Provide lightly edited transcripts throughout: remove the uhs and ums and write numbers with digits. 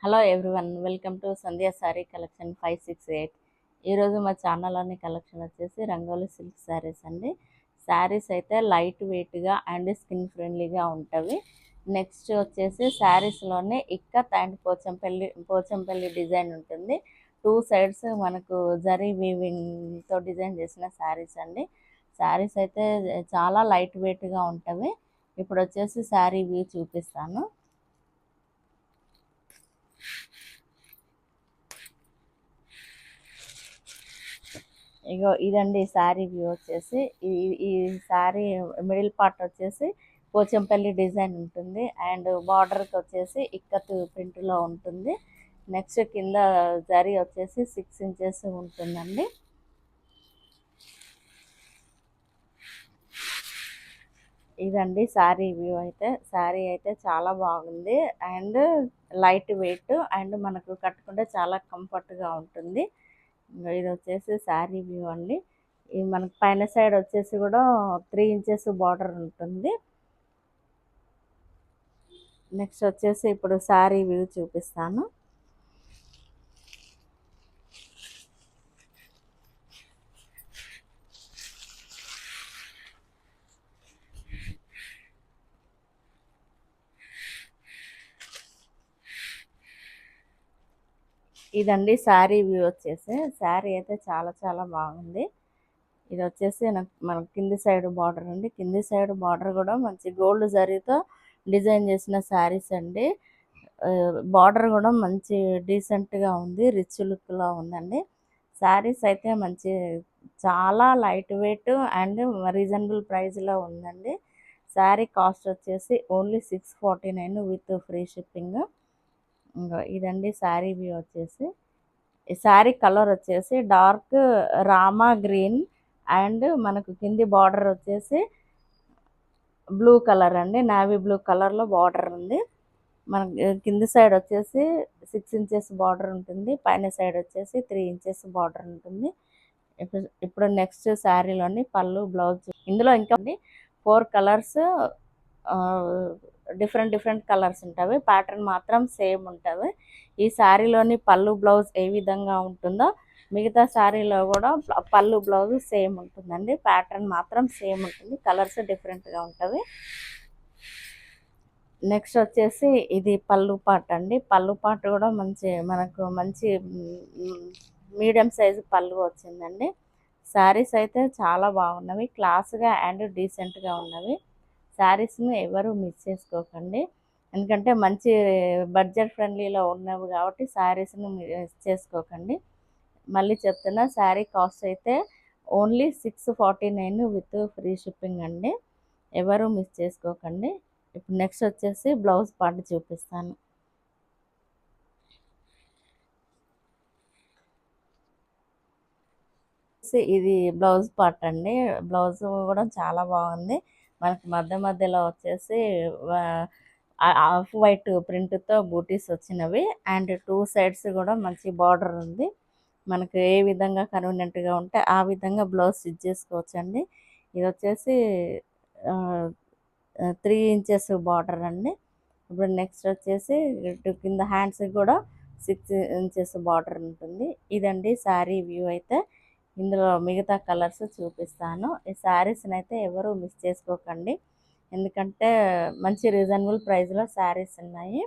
Hello everyone, welcome to Sandhya sari collection 568. ఈరోజు మా ఛానల్లోని collection వచ్చేసి రంగోలీ సిల్క్ శారీస్ అండి. శారీస్ అయితే లైట్ వెయిట్గా అండ్ స్కిన్ ఫ్రెండ్లీగా ఉంటుంది. నెక్స్ట్ వచ్చేసి శారీస్లోనే ఇక్కత్ అండ్ పోచంపల్లి డిజైన్ ఉంటుంది. 2 సైడ్స్ మనకు జరీ వీవింగ్తో డిజైన్ చేసిన శారీస్ అండి. శారీస్ అయితే చాలా లైట్ వెయిట్గా ఉంటుంది. ఇప్పుడు వచ్చేసి శారీ వ్యూ చూపిస్తాను. ఇగో ఇదండి శారీ వ్యూ వచ్చేసి. ఈ శారీ మిడిల్ పార్ట్ వచ్చేసి పోచంపల్లి డిజైన్ ఉంటుంది అండ్ బార్డర్కి వచ్చేసి ఇక్కత్ ప్రింట్లో ఉంటుంది. నెక్స్ట్ కింద జరీ వచ్చేసి 6 ఇంచెస్ ఉంటుందండి. ఇదండి శారీ వ్యూ. శారీ అయితే చాలా బాగుంది అండ్ లైట్ వెయిట్ అండ్ మనకు కట్టుకుంటే చాలా కంఫర్ట్గా ఉంటుంది. ఇది వచ్చేసి శారీ వ్యూ అండి. ఇది మనకు పైన సైడ్ వచ్చేసి కూడా 3 ఇంచెస్ బార్డర్ ఉంటుంది. నెక్స్ట్ వచ్చేసి ఇప్పుడు శారీ వ్యూ చూపిస్తాను. ఇదండి శారీ వ్యూ వచ్చేసి. శారీ అయితే చాలా చాలా బాగుంది. ఇది వచ్చేసి మన కింది సైడ్ బార్డర్ అండి. కింది సైడ్ బార్డర్ కూడా మంచి గోల్డ్ జరీతో డిజైన్ చేసిన శారీస్ అండి. బార్డర్ కూడా మంచి డీసెంట్గా ఉంది, రిచ్ లుక్లో ఉందండి. శారీస్ అయితే మంచి చాలా లైట్ వెయిట్ అండ్ రీజనబుల్ ప్రైస్లో ఉందండి. శారీ కాస్ట్ వచ్చేసి ఓన్లీ 649 విత్ ఫ్రీ షిప్పింగ్. ఇదండి శారీ వ్యూ వచ్చేసి. ఈ శారీ కలర్ వచ్చేసి డార్క్ రామా గ్రీన్ అండ్ మనకు కింది బార్డర్ వచ్చేసి బ్లూ కలర్ అండి. నావీ బ్లూ కలర్లో బార్డర్ ఉంది. మనకి కింది సైడ్ వచ్చేసి 6 ఇంచెస్ బార్డర్ ఉంటుంది. పైన సైడ్ వచ్చేసి 3 ఇంచెస్ బార్డర్ ఉంటుంది. ఇప్పుడు నెక్స్ట్ శారీలోని పళ్ళు బ్లౌజ్. ఇందులో ఇంకా 4 కలర్స్ డిఫరెంట్ కలర్స్ ఉంటాయి. ప్యాటర్న్ మాత్రం సేమ్ ఉంటుంది. ఈ శారీలోని పళ్ళు బ్లౌజ్ ఏ విధంగా ఉంటుందో మిగతా శారీలో కూడా పళ్ళు బ్లౌజ్ సేమ్ ఉంటుందండి. ప్యాటర్న్ మాత్రం సేమ్ ఉంటుంది, కలర్స్ డిఫరెంట్గా ఉంటుంది. నెక్స్ట్ వచ్చేసి ఇది పళ్ళు పార్ట్ అండి. పళ్ళు పార్ట్ కూడా మనకు మంచి మీడియం సైజు పళ్ళు వచ్చిందండి. శారీస్ అయితే చాలా బాగున్నవి, క్లాస్గా అండ్ డీసెంట్గా ఉన్నవి. శారీస్ని ఎవరు మిస్ చేసుకోకండి, ఎందుకంటే మంచి బడ్జెట్ ఫ్రెండ్లీలో ఉన్నవి కాబట్టి శారీస్ని మిస్ చేసుకోకండి. మళ్ళీ చెప్తున్నా, శారీ కాస్ట్ అయితే ఓన్లీ 649 విత్ ఫ్రీ షిప్పింగ్ అండి. ఎవరు మిస్ చేసుకోకండి. ఇప్పుడు నెక్స్ట్ వచ్చేసి బ్లౌజ్ పార్ట్ చూపిస్తాను. ఇది బ్లౌజ్ పార్ట్ అండి. బ్లౌజ్ కూడా చాలా బాగుంది. మనకి మధ్యలో వచ్చేసి ఆఫ్ వైట్ ప్రింట్తో బూటీస్ వచ్చినవి అండ్ 2 సైడ్స్ కూడా మంచి బార్డర్ ఉంది. మనకు ఏ విధంగా కన్వీనియంట్గా ఉంటే ఆ విధంగా బ్లౌజ్ స్టిచ్ చేసుకోవచ్చండి. ఇది వచ్చేసి 3 ఇంచెస్ బార్డర్ అండి. ఇప్పుడు నెక్స్ట్ వచ్చేసి కింద హ్యాండ్స్కి కూడా 6 ఇంచెస్ బార్డర్ ఉంటుంది. ఇదండి శారీ వ్యూ అయితే. ఇందులో మిగతా కలర్స్ చూపిస్తాను. ఈ శారీస్ని అయితే ఎవరు మిస్ చేసుకోకండి, ఎందుకంటే మంచి రీజనబుల్ ప్రైస్లో శారీస్ ఉన్నాయి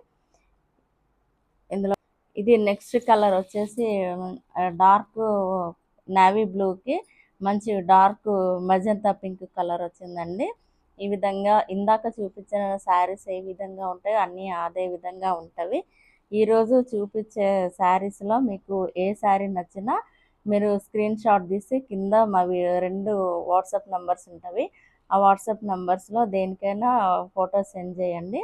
ఇందులో. ఇది నెక్స్ట్ కలర్ వచ్చేసి డార్క్ నావీ బ్లూకి మంచి డార్క్ మజంతా పింక్ కలర్ వచ్చిందండి. ఈ విధంగా ఇందాక చూపించిన శారీస్ ఏ విధంగా ఉంటాయో అన్నీ అదే విధంగా ఉంటాయి. ఈరోజు చూపించే శారీస్లో మీకు ఏ శారీ నచ్చినా మీరు స్క్రీన్ షాట్ తీసి కింద మావి 2 వాట్సాప్ నెంబర్స్ ఉంటాయి. ఆ వాట్సాప్ నెంబర్స్లో దేనికైనా ఫోటో సెండ్ చేయండి.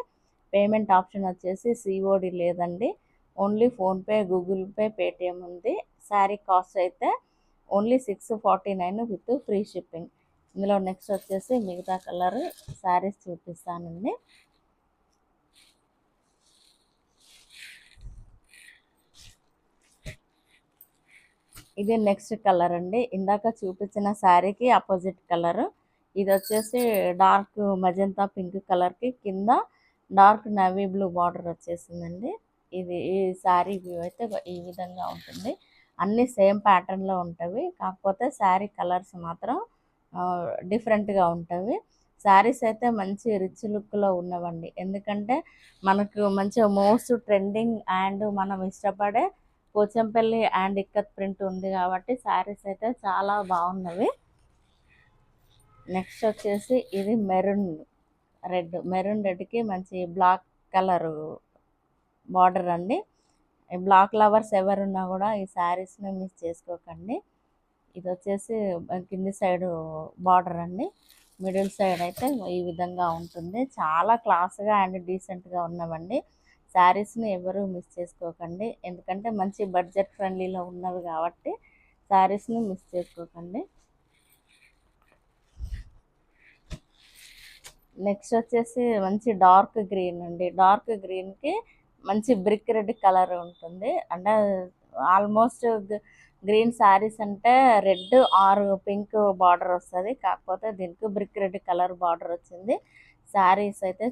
పేమెంట్ ఆప్షన్ వచ్చేసి సిఓడి లేదండి, only PhonePe, Google pay, Paytm ఉంది. శారీ కాస్ట్ అయితే ఓన్లీ 649 విత్ ఫ్రీ షిప్పింగ్. ఇందులో నెక్స్ట్ వచ్చేసి మిగతా కలర్ శారీస్ చూపిస్తానండి. ఇది నెక్స్ట్ కలర్ అండి. ఇందాక చూపించిన శారీకి ఆపోజిట్ కలర్. ఇది వచ్చేసి డార్క్ మజంతా పింక్ కలర్కి కింద డార్క్ నవీ బ్లూ బార్డర్ వచ్చేసిందండి. ఇది ఈ శారీ వ్యూ అయితే ఈ విధంగా ఉంటుంది. అన్నీ సేమ్ ప్యాటర్న్లో ఉంటవి, కాకపోతే శారీ కలర్స్ మాత్రం డిఫరెంట్గా ఉంటవి. శారీస్ అయితే మంచి రిచ్ లుక్లో ఉన్నవండి, ఎందుకంటే మనకు మంచిగా మోస్ట్ ట్రెండింగ్ అండ్ మనం ఇష్టపడే పోచంపల్లి అండ్ ఇక్కత్ ప్రింట్ ఉంది కాబట్టి శారీస్ అయితే చాలా బాగున్నవి. నెక్స్ట్ వచ్చేసి ఇది మెరూన్ రెడ్కి మంచి బ్లాక్ కలర్ బార్డర్ అండి. బ్లాక్ లవర్స్ ఎవరున్నా కూడా ఈ శారీస్ని మిస్ చేసుకోకండి. ఇది వచ్చేసి కింది సైడ్ బార్డర్ అండి. మిడిల్ సైడ్ అయితే ఈ విధంగా ఉంటుంది. చాలా క్లాస్గా అండ్ డీసెంట్గా ఉన్నవండి. శారీస్ని ఎవరు మిస్ చేసుకోకండి, ఎందుకంటే మంచి బడ్జెట్ ఫ్రెండ్లీలో ఉన్నవి కాబట్టి శారీస్ని మిస్ చేసుకోకండి. నెక్స్ట్ వచ్చేసి మంచి డార్క్ గ్రీన్ అండి. డార్క్ గ్రీన్కి మంచి బ్రిక్ రెడ్ కలర్ ఉంటుంది. అంటే ఆల్మోస్ట్ గ్రీన్ శారీస్ అంటే రెడ్ ఆర్ పింక్ బార్డర్ వస్తుంది, కాకపోతే దీనికి బ్రిక్ రెడ్ కలర్ బార్డర్ వచ్చింది. శారీస్ అయితే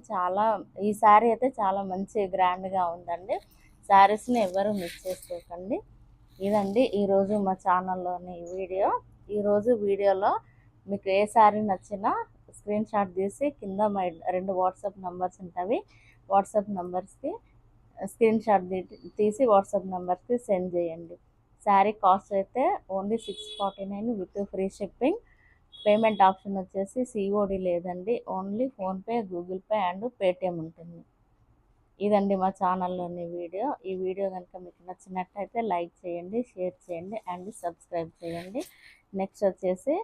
ఈ శారీ అయితే చాలా మంచి గ్రాండ్గా ఉందండి. శారీస్ని ఎవరు మిస్ చేసుకోకండి. ఇదండి ఈరోజు మా ఛానల్లోని వీడియో. ఈరోజు వీడియోలో మీకు ఏ శారీ నచ్చినా స్క్రీన్ షాట్ తీసి కింద మా 2 వాట్సాప్ నెంబర్స్ ఉంటాయి, వాట్సాప్ నెంబర్స్కి స్క్రీన్ షాట్ తీసి వాట్సాప్ నెంబర్స్కి సెండ్ చేయండి. శారీ కాస్ట్ అయితే only 649 with free shipping. Payment option వచ్చేసి సిఓడి లేదండి, only PhonePe, Google pay and Paytm ఉంటుంది. ఇదండి మా ఛానల్లోని వీడియో. ఈ వీడియో కనుక మీకు నచ్చినట్టయితే లైక్ చేయండి, షేర్ చేయండి అండ్ సబ్స్క్రైబ్ చేయండి. నెక్స్ట్ వచ్చేసి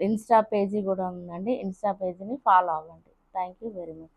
ఇన్స్టా పేజీ కూడా ఉందండి, ఇన్స్టా పేజీని ఫాలో అవ్వండి. Thank you very much.